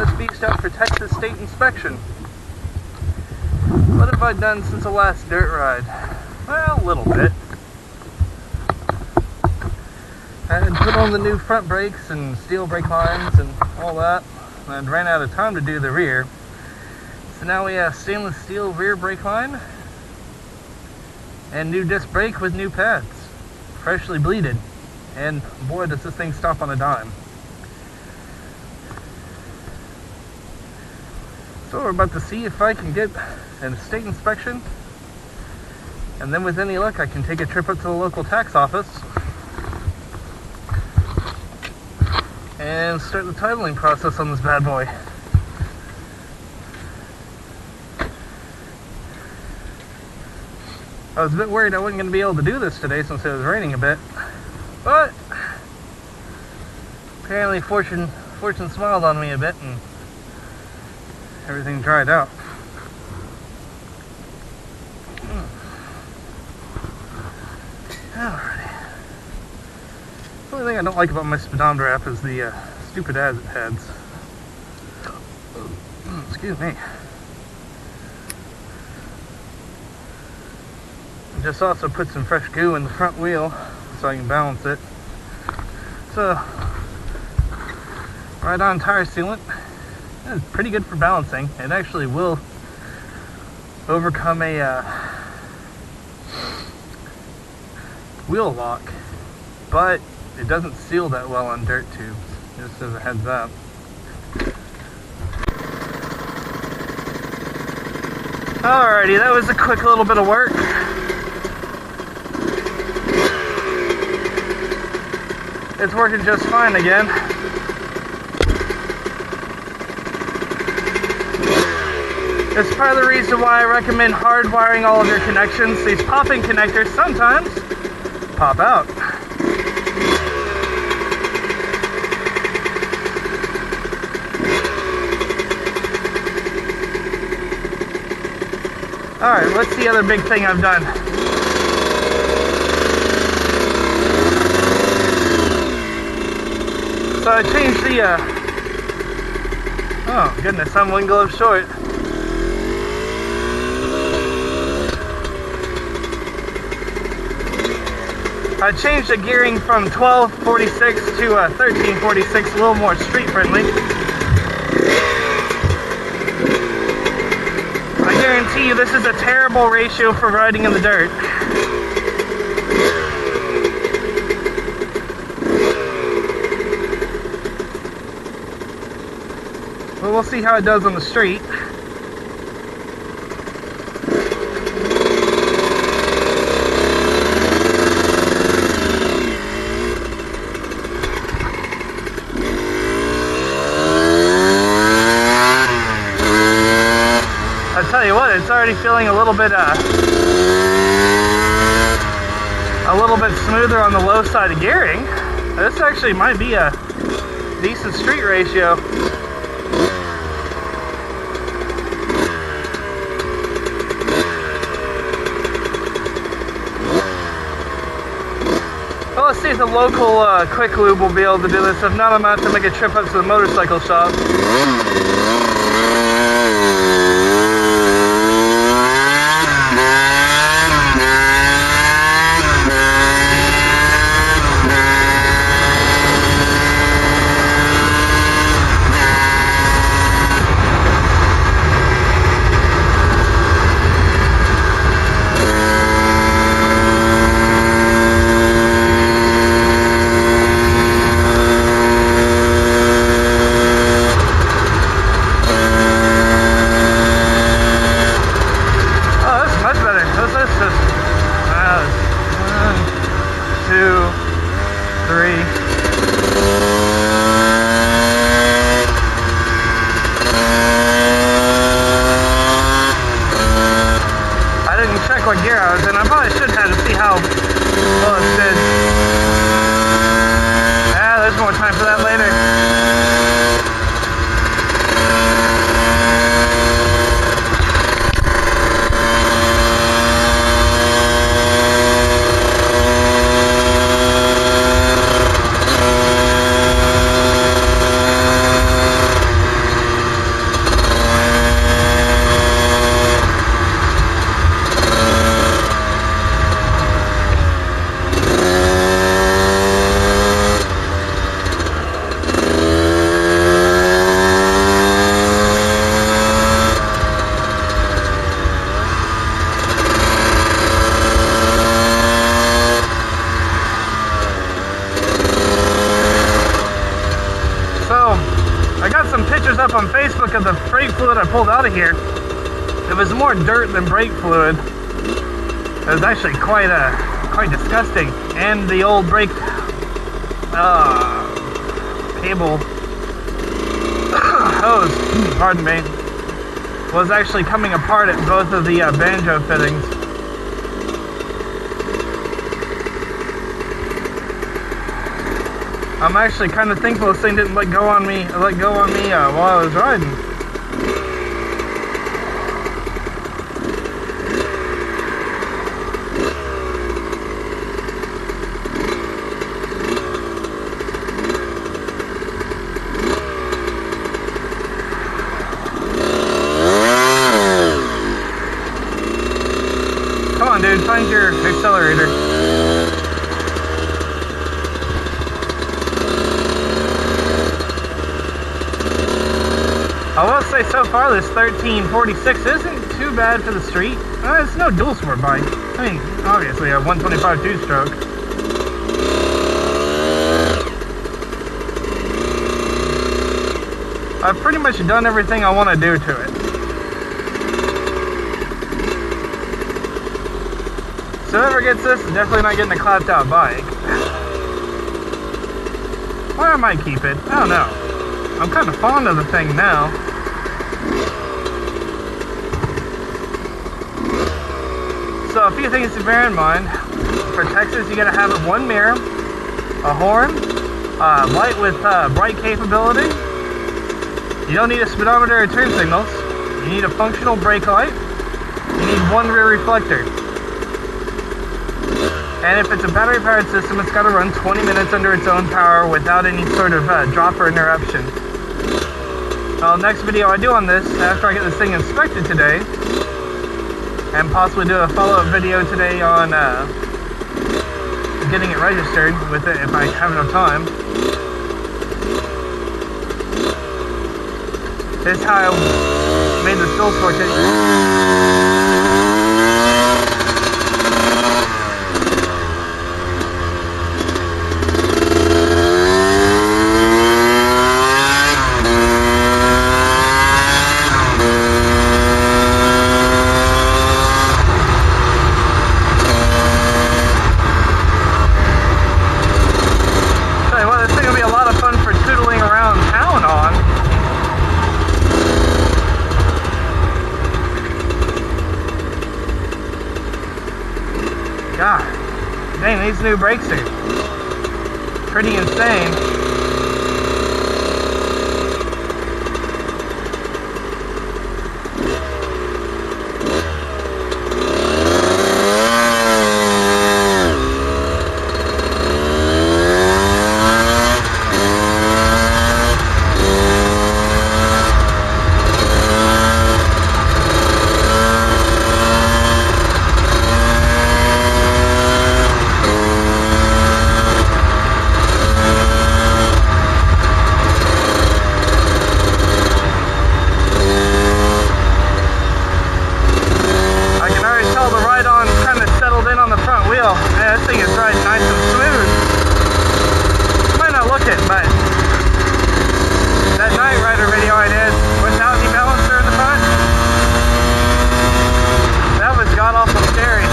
this beast out for Texas State Inspection. What have I done since the last dirt ride? Well, a little bit. I had put on the new front brakes and steel brake lines and all that. And I ran out of time to do the rear. So now we have stainless steel rear brake line and new disc brake with new pads, freshly bleeded. And boy, does this thing stop on a dime. So we're about to see if I can get a state inspection, and then with any luck I can take a trip up to the local tax office and start the titling process on this bad boy. I was a bit worried I wasn't going to be able to do this today since it was raining a bit, but apparently fortune smiled on me a bit and everything dried out. Alrighty. The only thing I don't like about my speedometer app is the stupid ads it has. Excuse me. I just also put some fresh goo in the front wheel so I can balance it. It's a ride-on tire sealant. It's pretty good for balancing. It actually will overcome a wheel lock, but it doesn't seal that well on dirt tubes, just as a heads up. Alrighty, that was a quick little bit of work. It's working just fine again. It's part of the reason why I recommend hardwiring all of your connections. These pop-in connectors sometimes pop out. Alright, what's the other big thing I've done? So I changed the, oh goodness, I'm one glove short. I changed the gearing from 1246 to 1346, a little more street friendly. I guarantee you this is a terrible ratio for riding in the dirt. But we'll see how it does on the street. I tell you what, it's already feeling a little bit smoother on the low side of gearing. This actually might be a decent street ratio. Well, let's see if the local Quick Lube will be able to do this. If not, I'm going to have to make a trip up to the motorcycle shop. What gear I was in. I probably should have to see how well it did. Yeah, there's more time for that later. on Facebook of the brake fluid I pulled out of here. It was more dirt than brake fluid. It was actually quite disgusting. And the old brake cable hose, pardon me, was actually coming apart at both of the banjo fittings. I'm actually kind of thankful this thing didn't let go on me while I was riding. Come on, dude, find your accelerator. I will say so far this 1346 isn't too bad for the street. It's no dual sport bike. I mean, obviously a 125 two-stroke. I've pretty much done everything I want to do to it. So whoever gets this is definitely not getting a clapped out bike. Or I might keep it. I don't know. I'm kind of fond of the thing now. So a few things to bear in mind. For Texas, you gotta have one mirror, a horn, light with bright capability. You don't need a speedometer or turn signals. You need a functional brake light. You need one rear reflector. And if it's a battery powered system, it's gotta run 20 minutes under its own power without any sort of drop or interruption. Next video I do on this, after I get this thing inspected today, and possibly do a follow-up video today on getting it registered with it if I have enough time, is how I made the dual sport kit. God, dang, these new brakes are pretty insane. This thing is riding nice and smooth. You might not look it, but that Night Rider video I did without the balancer in the front, that was god awful scary.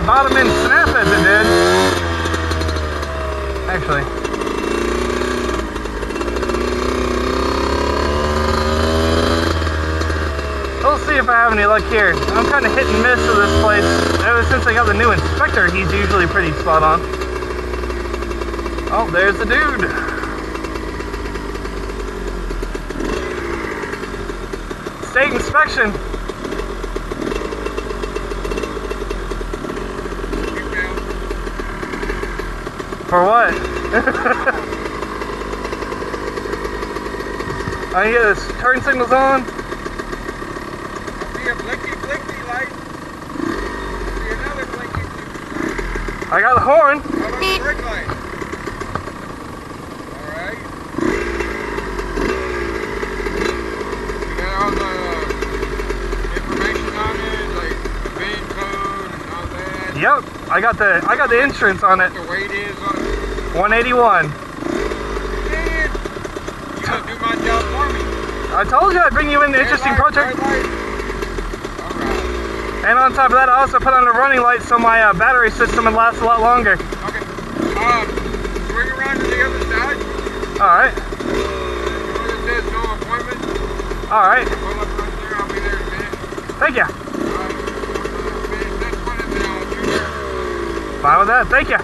Bottom end snap as it did. Actually. We'll see if I have any luck here. I'm kind of hit and miss with this place. Ever since I got the new inspector, he's usually pretty spot on. Oh, there's the dude. State inspection. For what? I get this turn signals on. I see a blinky light. I see another blinky light. I got the horn. How about the brake light? Alright. You got all the information on it, like the VIN code and all that. Yep, I got the insurance on it. What the weight is on it. 181. Man, you gonna do my job for me. I told you I'd bring you in the interesting project. Alright. And on top of that, I also put on a running light so my battery system would last a lot longer. Okay. Swing around to the other side. Alright. It says no appointment. Alright. Pull up right there. I'll be there in a minute. Thank you. Alright. Next one is Junior. Fine with that. Thank you.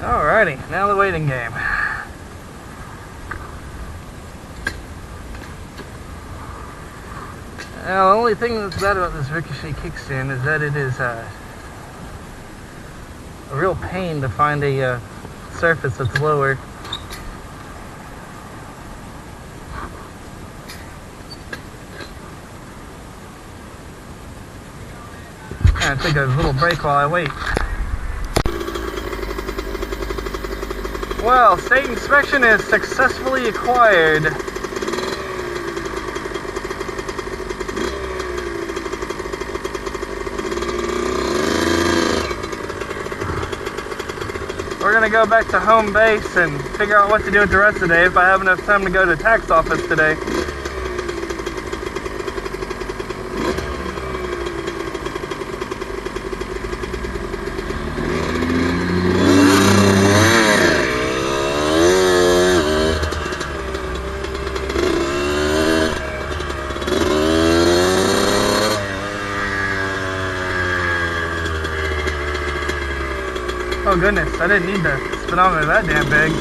Alrighty, now the waiting game. Now, the only thing that's bad about this Ricochet kickstand is that it is a real pain to find a surface that's lower. I'm gonna take a little break while I wait. Well, state inspection is successfully acquired. We're gonna go back to home base and figure out what to do with the rest of the day if I have enough time to go to the tax office today. Oh goodness, I didn't need the speedometer that damn big.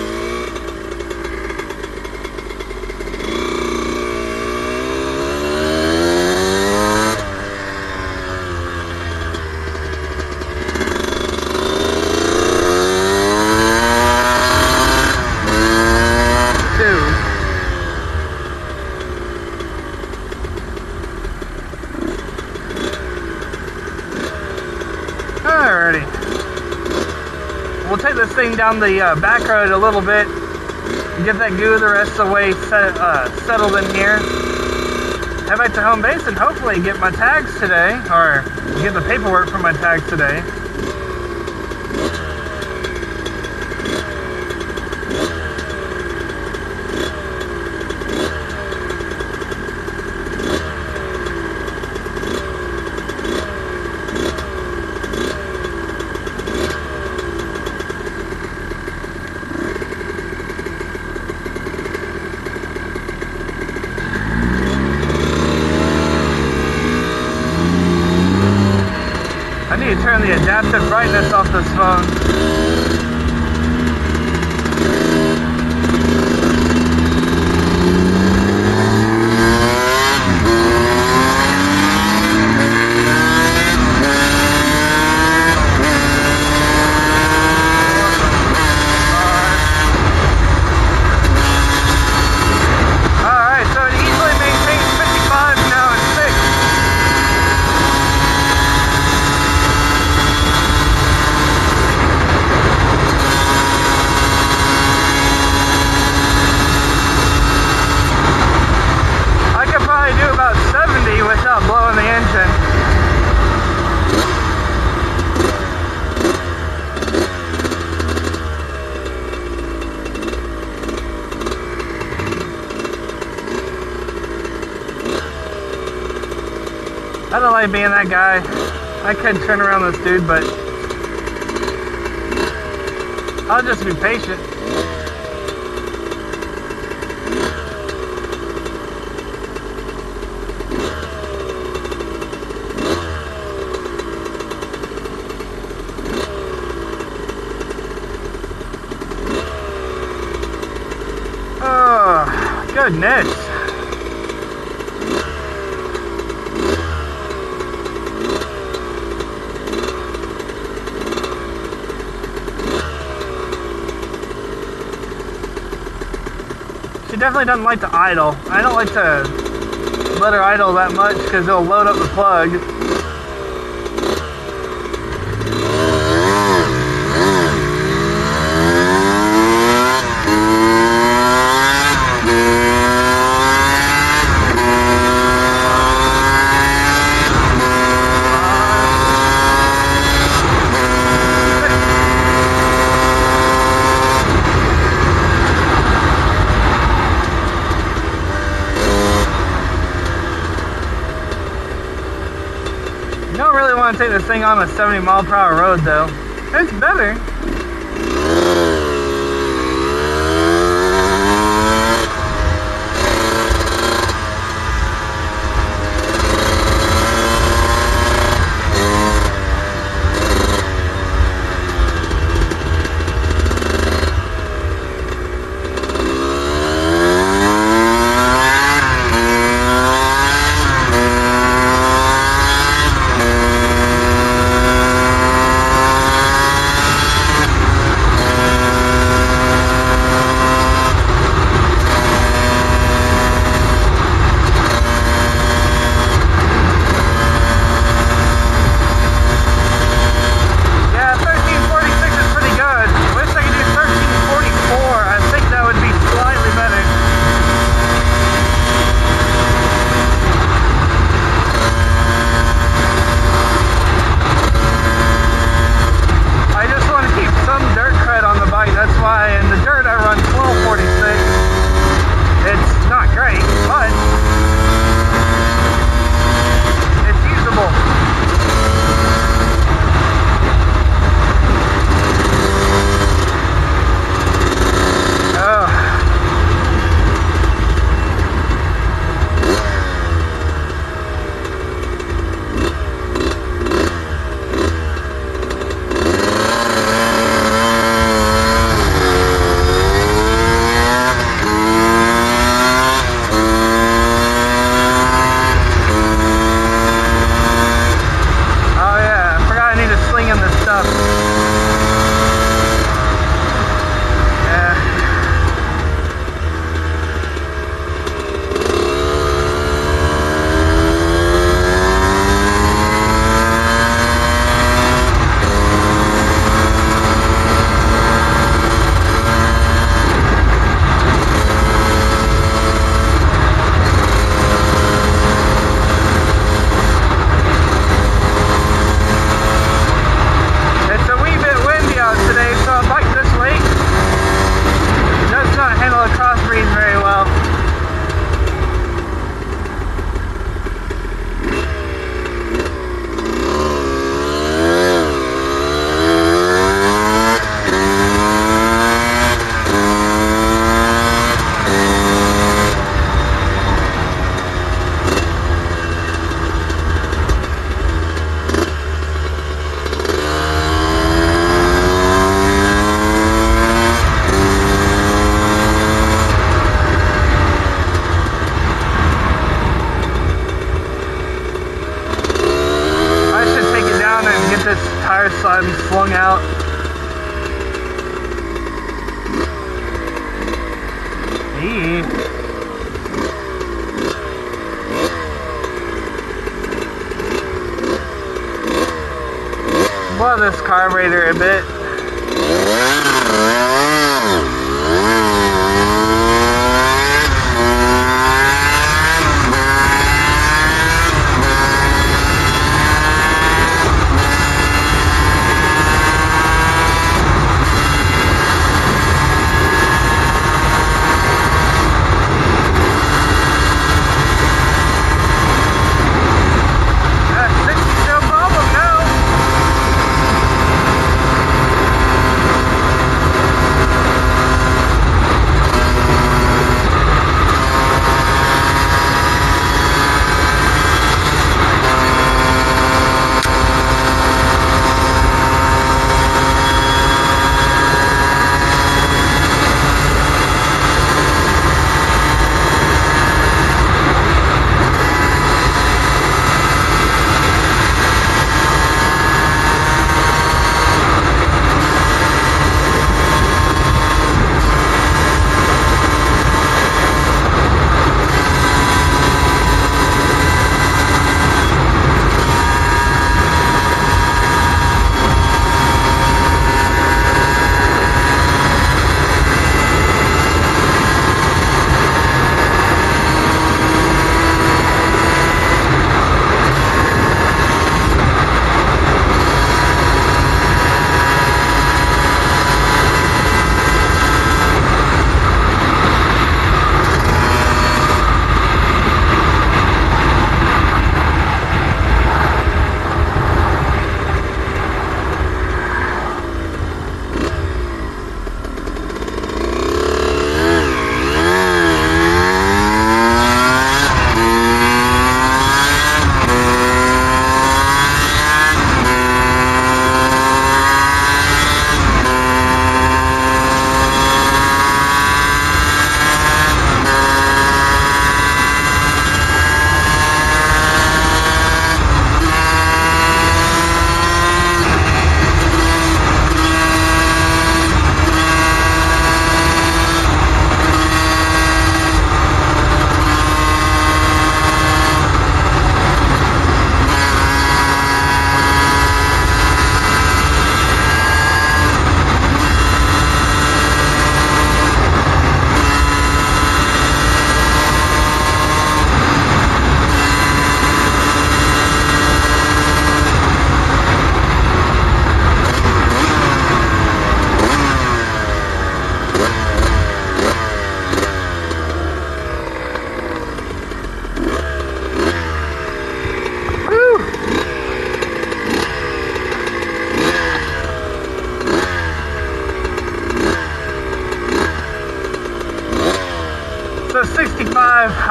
Alrighty. We'll take this thing down the back road a little bit, get that goo the rest of the way settled in here, head back to home base and hopefully get my tags today, or get the paperwork for my tags today. I need to turn the adaptive brightness off this phone. Alright, so it easily maintains 55 now and 6. Do about 70 without blowing the engine. I don't like being that guy. I could turn around this dude, but I'll just be patient. Goodness. She definitely doesn't like to idle. I don't like to let her idle that much because it'll load up the plug. You don't really want to take this thing on a 70-mile-per-hour road, though. It's better. tire slide flung out. Eee. Blow this carburetor a bit.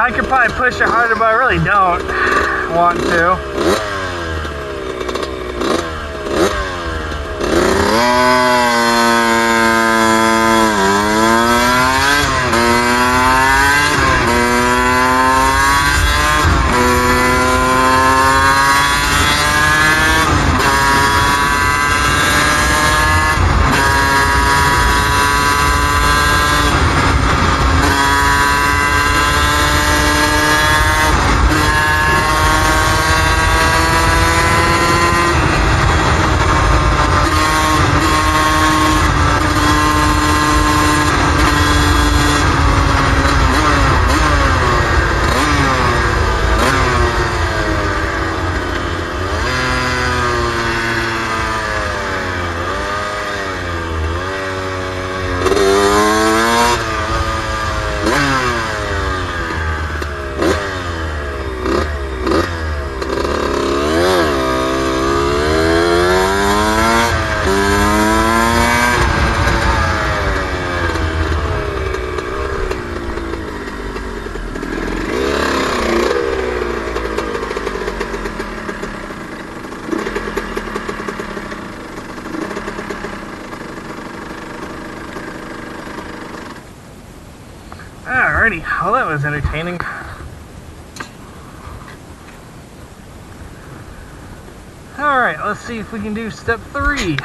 I could probably push it harder, but I really don't want to. Alrighty, well that was entertaining. Alright, let's see if we can do step 3.